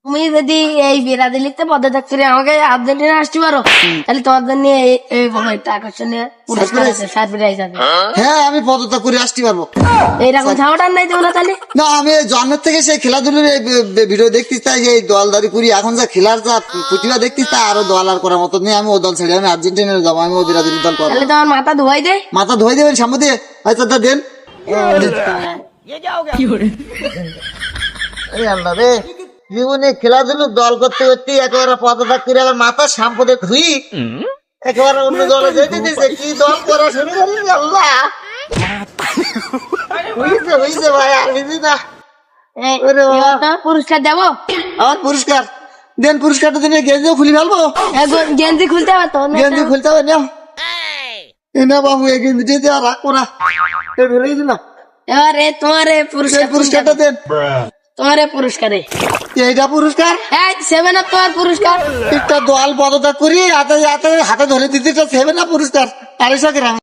তুমি যদি এই বিরাদিলিতে পদত্যাগ করে আমাকে আর্জেন্টিনা আসতে পারো, তাহলে তোমার জন্য এই একটা আকর্ষণীয় পুরস্কার আছে, সারপ্রাইজ আছে। হ্যাঁ আমি পদত্যাগ করে আসতে পারবো। এইরকম ঝামেটার নাই তোমরা তাহলে? না আমি জন্মের থেকে সেই খেলাধুলার ভিডিও দেখতিস, তাই এই দলদারি করি, এখন যা খেলার যা প্রতিভা দেখতিস তা আরো দল আর করার মতো নেই। আমি ও দল ছেড়ে আমি আর্জেন্টিনার যাবো, আমি ও বিরাদিনী দল করবো। তাহলে তোমার মাথা ধোয়াই দে। মাথা ধোয় দেবেন সামনে দিয়ে, আচ্ছা তা দেন। আল্লাহ রে, জীবনে খেলাধুলো দল করতে করতে একেবারে পদত্যাগ করে আবার মাথা শ্যাম্পুতে ধুই একেবারে অন্য দলে যেতে দিছে। কি দল করা শুরু করলি আল্লাহ। হইছে ভাই, আর দিদি না। ওরে বাবা। এবার তোমার পুরস্কার দেবো। আমার পুরস্কার দেন, পুরস্কারটা দিনে গেঞ্জিও খুলি ফেলবো। গেঞ্জি খুলতে হবে তো? গেঞ্জি খুলতে হবে না, এ না বাবু, এই গেঞ্জিটা আর রাখবো না, ধরে গেছি না। এবারে তোমার পুরস্কারটা দেন। তোমার পুরস্কারে এইটা পুরস্কার, 7 আপ তোমার পুরস্কার। একটা দল পদত্যাগ করি হাতে হাতে ধরে দিতে 7 আপ পুরস্কার 250 গ্রাম।